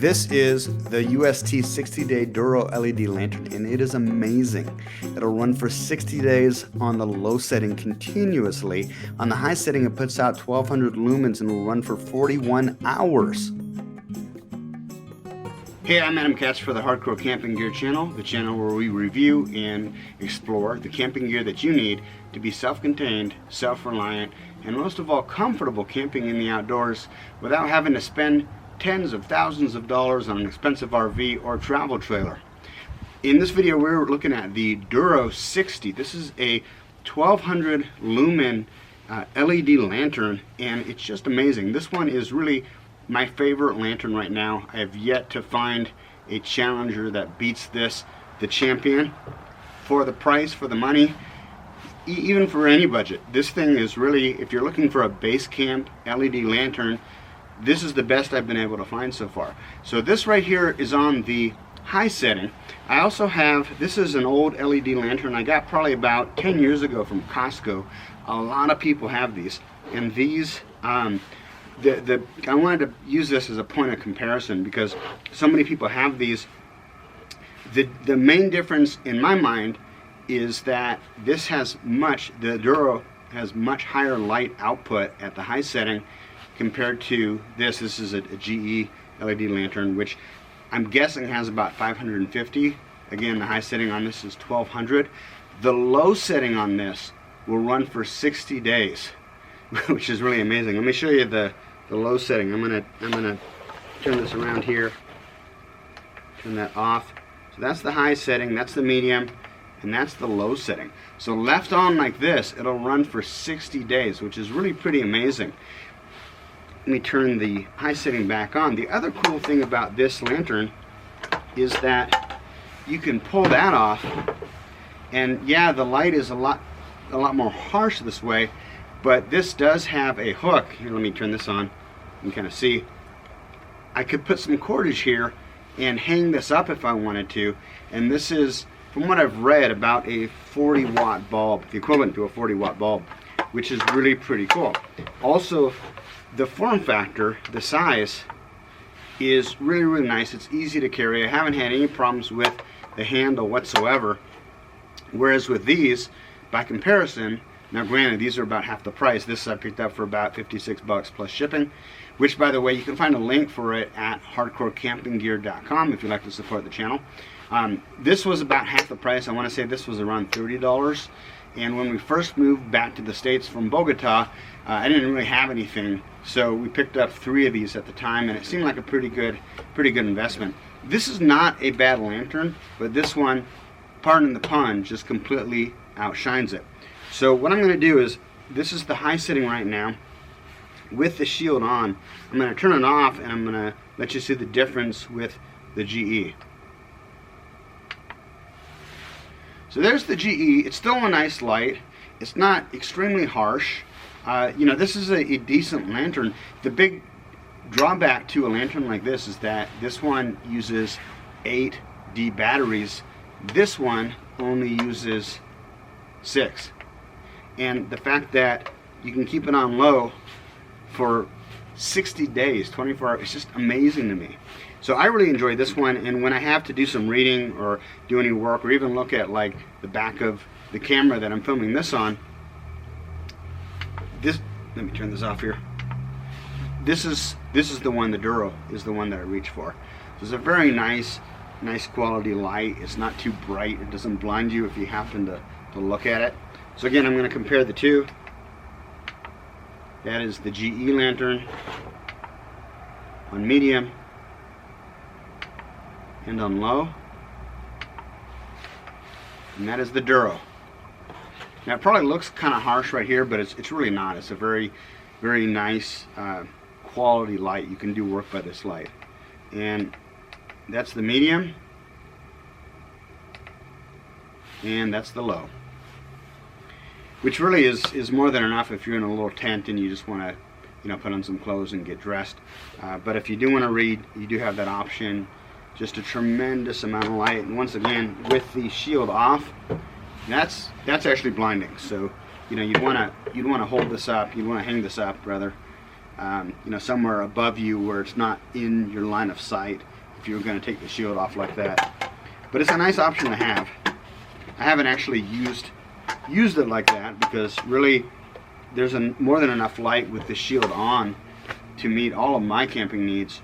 This is the UST 60-day Duro LED Lantern, and it is amazing. It'll run for 60 days on the low setting continuously. On the high setting, it puts out 1200 lumens and will run for 41 hours. Hey, I'm Adam Katz for the Hardcore Camping Gear channel, the channel where we review and explore the camping gear that you need to be self-contained, self-reliant, and most of all comfortable camping in the outdoors without having to spend tens of thousands of dollars on an expensive RV or travel trailer. In this video we're looking at the Duro 60. This is a 1200 lumen LED lantern, and it's just amazing. This one is really my favorite lantern right now. I have yet to find a challenger that beats this, the champion. For the price, for the money, even for any budget, this thing is really, if you're looking for a base camp LED lantern, this is the best I've been able to find so far. So this right here is on the high setting. I also have, this is an old LED lantern I got probably about 10 years ago from Costco. A lot of people have these, and these I wanted to use this as a point of comparison because so many people have these. The main difference in my mind is that this has the Duro has much higher light output at the high setting compared to this. This is a GE LED lantern, which I'm guessing has about 550. Again, the high setting on this is 1200. The low setting on this will run for 60 days, which is really amazing. Let me show you the low setting. I'm gonna turn this around here, turn that off. So that's the high setting, that's the medium, and that's the low setting. So left on like this, it'll run for 60 days, which is really pretty amazing. Let me turn the high setting back on. The other cool thing about this lantern is that you can pull that off, and yeah, the light is a lot more harsh this way, but this does have a hook. Here, let me turn this on. You can kind of see. I could put some cordage here and hang this up if I wanted to, and this is, from what I've read, about a 40-watt bulb, the equivalent to a 40-watt bulb, which is really pretty cool. Also, the form factor, the size, is really nice. It's easy to carry. I haven't had any problems with the handle whatsoever, whereas with these, by comparison, now granted, these are about half the price. This I picked up for about 56 bucks plus shipping, which, by the way, you can find a link for it at hardcorecampinggear.com if you'd like to support the channel. This was about half the price. I want to say this was around $30. And when we first moved back to the States from Bogota, I didn't really have anything, so we picked up 3 of these at the time, and it seemed like a pretty good investment. This is not a bad lantern, but this one, pardon the pun, just completely outshines it. So what I'm going to do is, this is the high setting right now with the shield on. I'm going to turn it off, and I'm going to let you see the difference with the GE. So there's the GE. It's still a nice light. It's not extremely harsh. You know, this is a decent lantern. The big drawback to a lantern like this is that this one uses 8D batteries. This one only uses 6. And the fact that you can keep it on low for 60 days, 24 hours, it's just amazing to me. So I really enjoy this one, and when I have to do some reading or do any work or even look at like the back of the camera that I'm filming this on, let me turn this off here. This is the one, the Duro is the one that I reach for. So it's a very nice quality light. It's not too bright. It doesn't blind you if you happen to look at it. So again, I'm going to compare the two. That is the GE lantern on medium and on low, and that is the Duro. Now it probably looks kind of harsh right here, but it's really not. It's a very nice quality light. You can do work by this light. And that's the medium, and that's the low, which really is more than enough if you're in a little tent and you just want to, you know, put on some clothes and get dressed. But if you do want to read, you do have that option. Just a tremendous amount of light, and once again, with the shield off, that's actually blinding. So, you know, you'd want to hold this up, you'd want to hang this up rather, you know, somewhere above you where it's not in your line of sight if you're going to take the shield off like that. But it's a nice option to have. I haven't actually used it like that because really there's more than enough light with the shield on to meet all of my camping needs.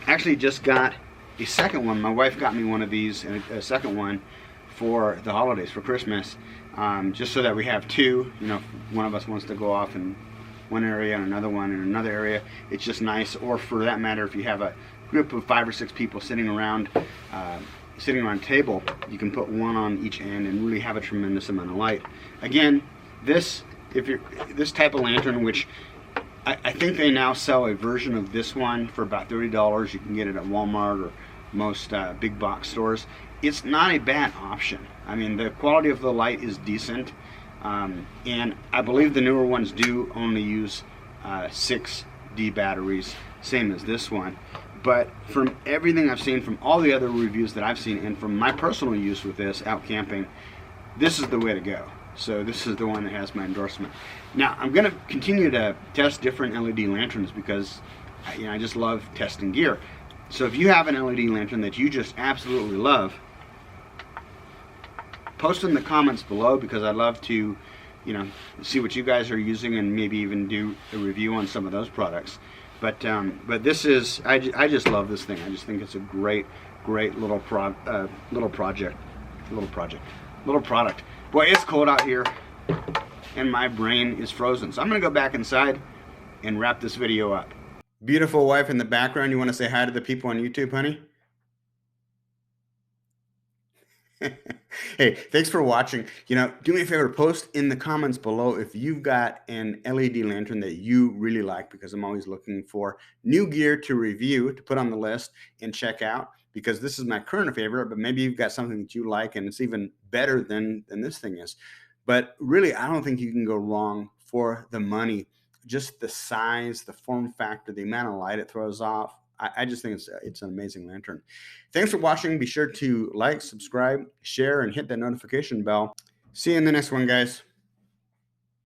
I actually just got a second one. My wife got me one of these, and a second one for the holidays, for Christmas, just so that we have two. You know, if one of us wants to go off in one area and another one in another area, it's just nice. Or for that matter, if you have a group of 5 or 6 people sitting around a table, you can put one on each end and really have a tremendous amount of light. Again, this type of lantern, which I think they now sell a version of this one for about $30. You can get it at Walmart or most big box stores. It's not a bad option. I mean, the quality of the light is decent, and I believe the newer ones do only use 6D batteries, same as this one. But from everything I've seen, from all the other reviews that I've seen, and from my personal use with this out camping, this is the way to go. So this is the one that has my endorsement. Now I'm going to continue to test different LED lanterns because I just love testing gear. So if you have an LED lantern that you just absolutely love, post in the comments below, because I'd love to, see what you guys are using and maybe even do a review on some of those products. But this is, I just love this thing. I just think it's a great little product. Boy, it's cold out here and my brain is frozen. So I'm gonna go back inside and wrap this video up. Beautiful wife in the background. You want to say hi to the people on YouTube, honey? Hey, thanks for watching. Do me a favor, post in the comments below if you've got an LED lantern that you really like, because I'm always looking for new gear to review, to put on the list and check out, because this is my current favorite, but maybe you've got something that you like and it's even better than this thing is. But really, I don't think you can go wrong for the money. Just the size, the form factor, the amount of light it throws off. I just think it's an amazing lantern. Thanks for watching. Be sure to like, subscribe, share, and hit that notification bell. See you in the next one, guys.